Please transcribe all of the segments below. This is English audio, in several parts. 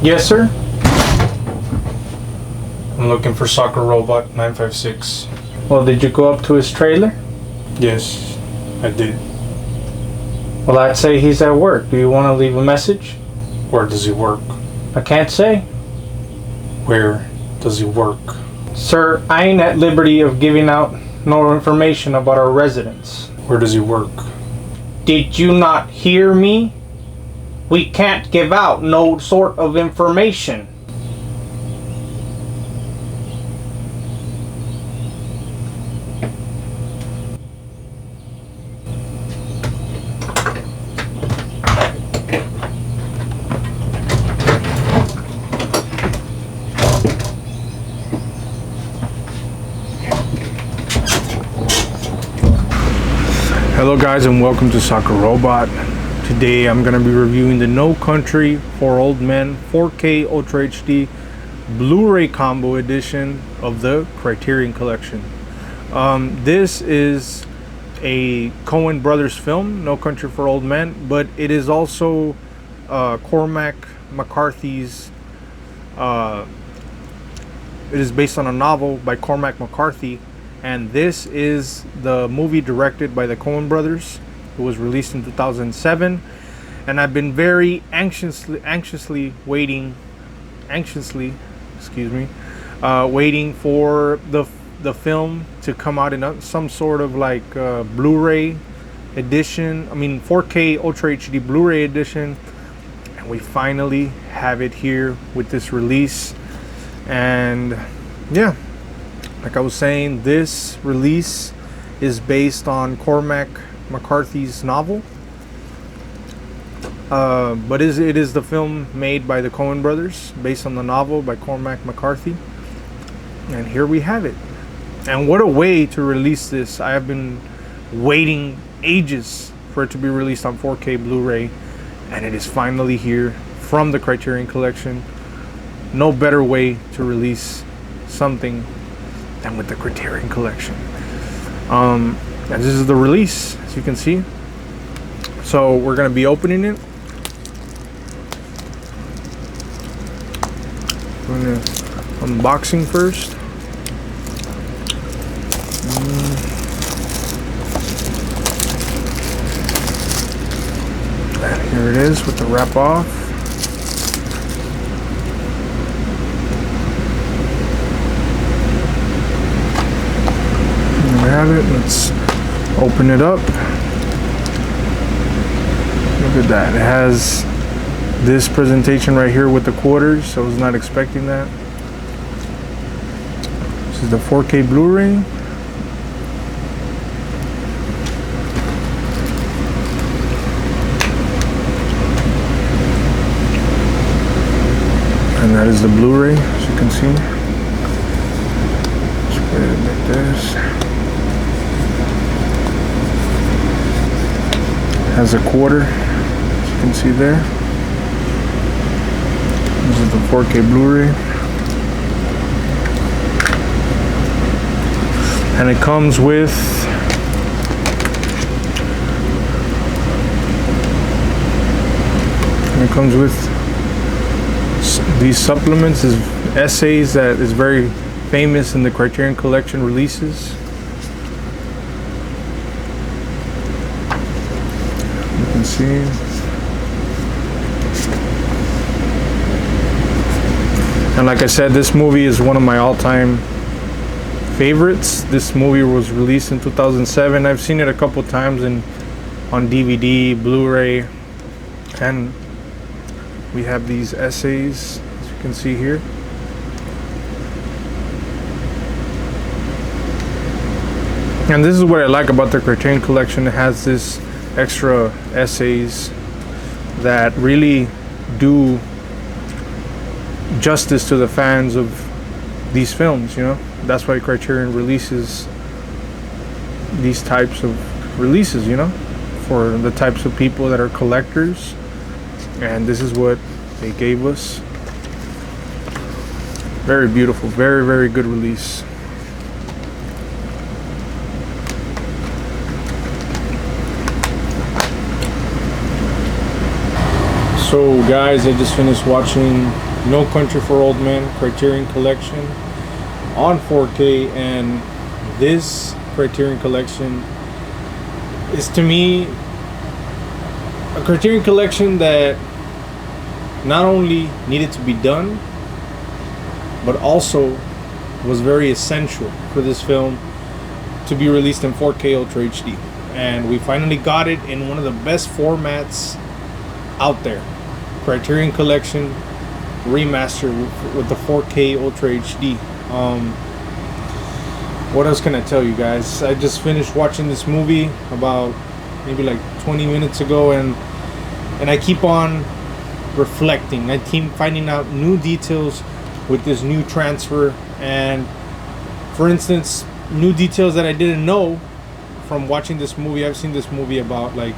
Yes, sir. I'm looking for Soccer Robot 956. Well, did you go up to his trailer? Yes, I did. Well, I'd say he's at work. Do you want to leave a message? Where does he work? I can't say. Where does he work? Sir, I ain't at liberty of giving out no information about our residents. Where does he work? Did you not hear me? We can't give out no sort of information. Hello guys, and welcome to Soccer Robot. Today I'm going to be reviewing the No Country for Old Men 4K Ultra HD Blu-ray combo edition of the Criterion collection. This is a Coen Brothers film, No Country for Old Men, but it is also Cormac McCarthy's, it is based on a novel by Cormac McCarthy, and this is the movie directed by the Coen Brothers. It was released in 2007, and I've been very anxiously waiting for the film to come out in some sort of like Blu-ray edition. I mean 4K Ultra HD Blu-ray edition, and we finally have it here with this release. And yeah, like I was saying, this release is based on Cormac McCarthy's novel, but it is the film made by the Coen Brothers based on the novel by Cormac McCarthy, and here we have it. And what a way to release this. I have been waiting ages for it to be released on 4K Blu-ray, and it is finally here from the Criterion collection. No better way to release something than with the Criterion collection. And this is the release, as you can see. So we're going to be opening it. I'm going to unboxing first. And here it is with the wrap off. There we have it. Let's open it up. Look at that. It has this presentation right here with the quarters, so I was not expecting that. This is the 4K Blu-ray. And that is the Blu-ray, as you can see. Let's put it like this. Has a quarter, as you can see there. This is the 4K Blu-ray, and it comes with these supplements, these essays that is very famous in the Criterion collection releases. See, and like I said, this movie is one of my all-time favorites. This movie was released in 2007. I've seen it a couple times on DVD, Blu-ray, and we have these essays, as you can see here. And this is what I like about the Criterion collection. It has this extra essays that really do justice to the fans of these films, you know. That's why Criterion releases these types of releases, you know, for the types of people that are collectors. And this is what they gave us. Very beautiful, very, very good release. So guys, I just finished watching No Country for Old Men Criterion Collection on 4K, and this Criterion Collection is, to me, a Criterion Collection that not only needed to be done, but also was very essential for this film to be released in 4K Ultra HD. And we finally got it in one of the best formats out there. Criterion Collection remastered with the 4K Ultra HD. What else can I tell you guys? I just finished watching this movie about maybe like 20 minutes ago, and I keep on reflecting. I keep finding out new details with this new transfer, and for instance, new details that I didn't know from watching this movie. I've seen this movie about like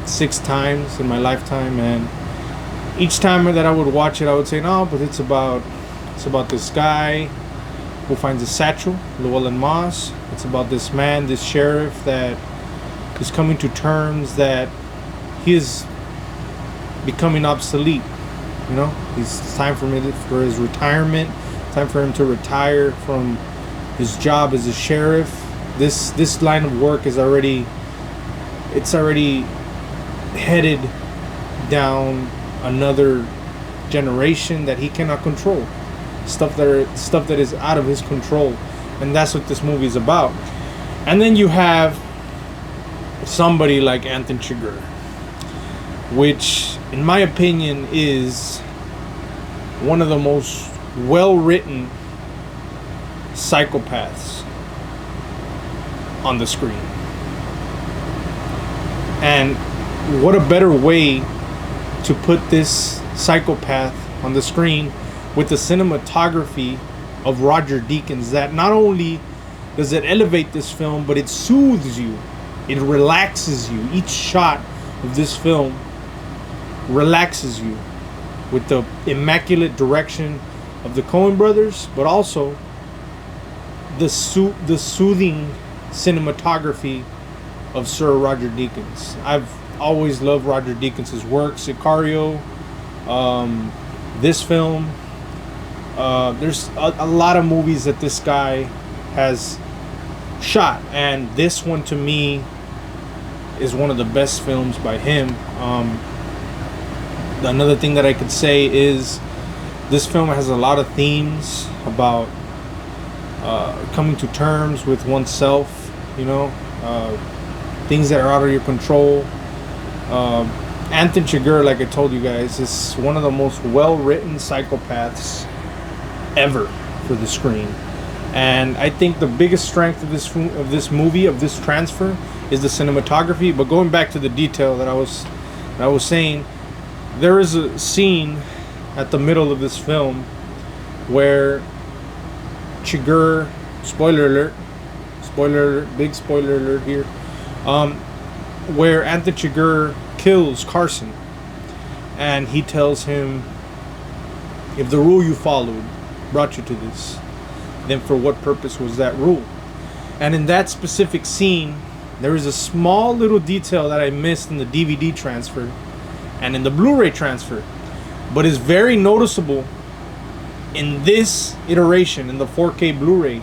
6 times in my lifetime, and each time that I would watch it, I would say, no, but it's about this guy who finds a satchel, Llewellyn Moss. It's about this man, this sheriff, that is coming to terms that he is becoming obsolete. You know, it's time for his retirement. Time for him to retire from his job as a sheriff. This line of work is already headed down another generation that he cannot control. Stuff that is out of his control, and that's what this movie is about. And then you have somebody like Anton Chigurh, which, in my opinion, is one of the most well-written psychopaths on the screen. And what a better way to put this psychopath on the screen with the cinematography of Roger Deakins, that not only does it elevate this film, but it soothes you, it relaxes you. Each shot of this film relaxes you with the immaculate direction of the Coen brothers, but also the soothing cinematography of Sir Roger Deakins. I've always loved Roger Deakins' work. Sicario, this film. There's a lot of movies that this guy has shot, and this one, to me, is one of the best films by him. Another thing that I could say is this film has a lot of themes about coming to terms with oneself, you know, things that are out of your control. Anton Chigurh, like I told you guys, is one of the most well-written psychopaths ever for the screen. And I think the biggest strength of this movie, of this transfer, is the cinematography. But going back to the detail that I was saying, there is a scene at the middle of this film where Chigurh, spoiler alert, big spoiler alert here, where Anton Chigurh kills Carson, and he tells him, if the rule you followed brought you to this, then for what purpose was that rule? And in that specific scene, there is a small little detail that I missed in the DVD transfer and in the Blu-ray transfer, but is very noticeable in this iteration, in the 4K Blu-ray,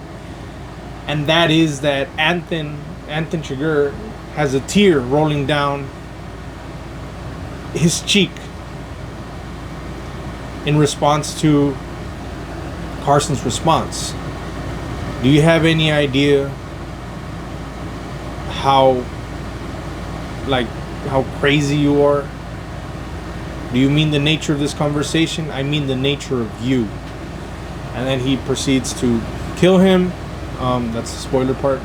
and that is that Anton Chigurh has a tear rolling down his cheek in response to Carson's response. Do you have any idea how crazy you are? Do you mean the nature of this conversation? I mean the nature of you. And then he proceeds to kill him. That's the spoiler part.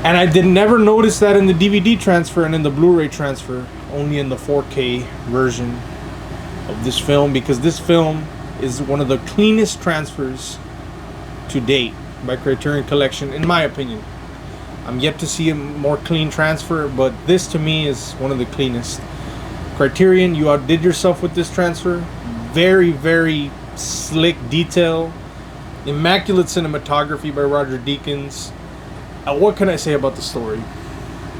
And I never notice that in the DVD transfer and in the Blu-ray transfer, only in the 4K version of this film, because this film is one of the cleanest transfers to date by Criterion Collection, in my opinion. I'm yet to see a more clean transfer, but this to me is one of the cleanest. Criterion, you outdid yourself with this transfer. Very, very slick detail, immaculate cinematography by Roger Deakins. What can I say about the story?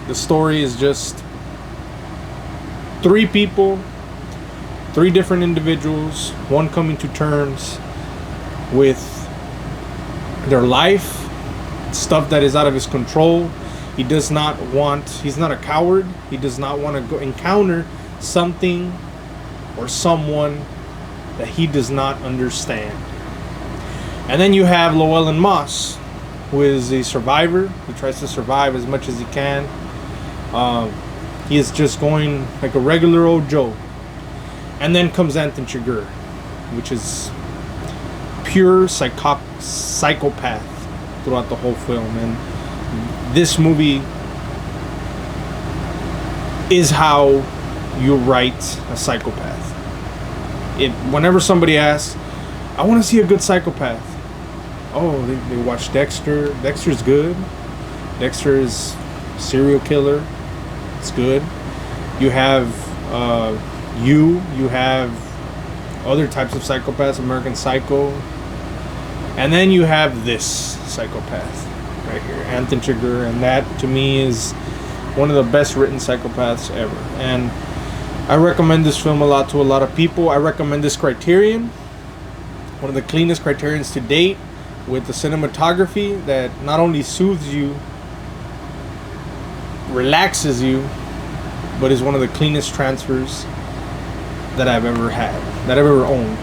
The story is just three people, three different individuals, one coming to terms with their life, stuff that is out of his control. He's not a coward. He does not want to go encounter something or someone that he does not understand. And then you have Llewellyn Moss, who is a survivor. He tries to survive as much as he can. He is just going like a regular old Joe. And then comes Anton Chigurh, which is pure psychopath throughout the whole film. And this movie is how you write a psychopath. Whenever somebody asks, I want to see a good psychopath. Oh, they watch Dexter. Dexter's good. Dexter is serial killer. It's good. You have you have other types of psychopaths, American Psycho. And then you have this psychopath right here, Anton Chigurh, and that to me is one of the best written psychopaths ever. And I recommend this film a lot to a lot of people. I recommend this Criterion, one of the cleanest Criterions to date, with the cinematography that not only soothes you, relaxes you, but is one of the cleanest transfers that I've ever had, that I've ever owned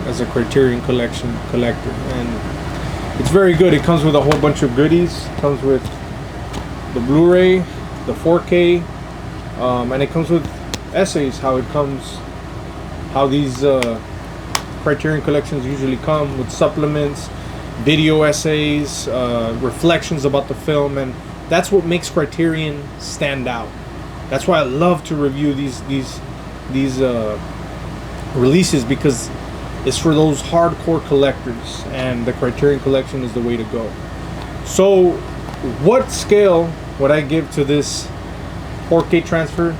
as a Criterion collector. And it's very good. It comes with a whole bunch of goodies. It comes with the Blu-ray, the 4K, and it comes with essays. How these Criterion collections usually come with supplements, video essays, reflections about the film, and that's what makes Criterion stand out. That's why I love to review these releases, because it's for those hardcore collectors, and the Criterion collection is the way to go. So, what scale would I give to this 4K transfer?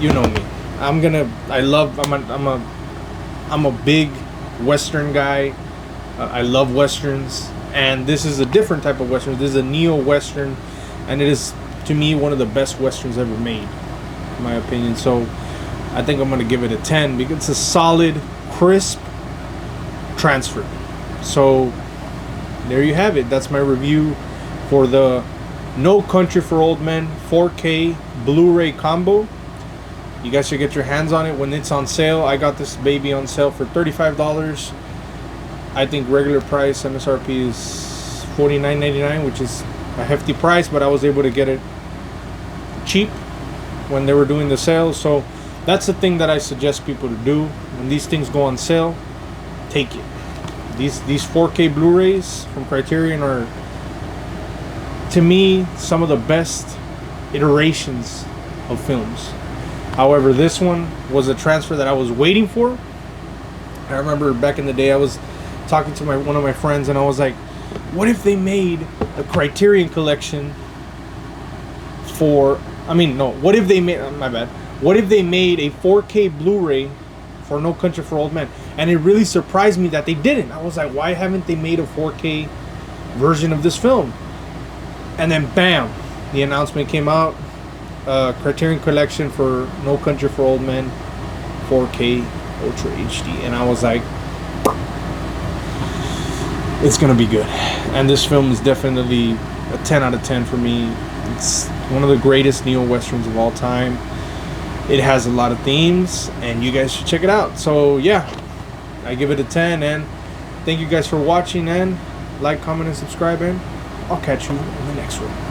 You know me. I'm a big Western guy. I love Westerns, and this is a different type of Western. This is a neo-Western, and it is, to me, one of the best Westerns ever made, in my opinion. So I think I'm going to give it a 10, because it's a solid, crisp transfer. So there you have it. That's my review for the No Country for Old Men 4K Blu-ray combo. You guys should get your hands on it when it's on sale. I got this baby on sale for $35. I think regular price MSRP is $49.99, which is a hefty price, but I was able to get it cheap when they were doing the sale. So that's the thing that I suggest people to do when these things go on sale. Take it. These 4K Blu-rays from Criterion are, to me, some of the best iterations of films. However, this one was a transfer that I was waiting for. I remember back in the day I was talking to one of my friends, and I was like, what if they made a Criterion collection what if they made, what if they made a 4K Blu-ray for No Country for Old Men? And it really surprised me that they didn't. I was like, why haven't they made a 4K version of this film? And then bam, the announcement came out. Criterion collection for No Country for Old Men 4K Ultra HD, and I was like, it's gonna be good. And this film is definitely a 10 out of 10 for me. It's one of the greatest neo-westerns of all time. It has a lot of themes, and you guys should check it out. So yeah, I give it a 10, and thank you guys for watching, and like, comment, and subscribe, and I'll catch you in the next one.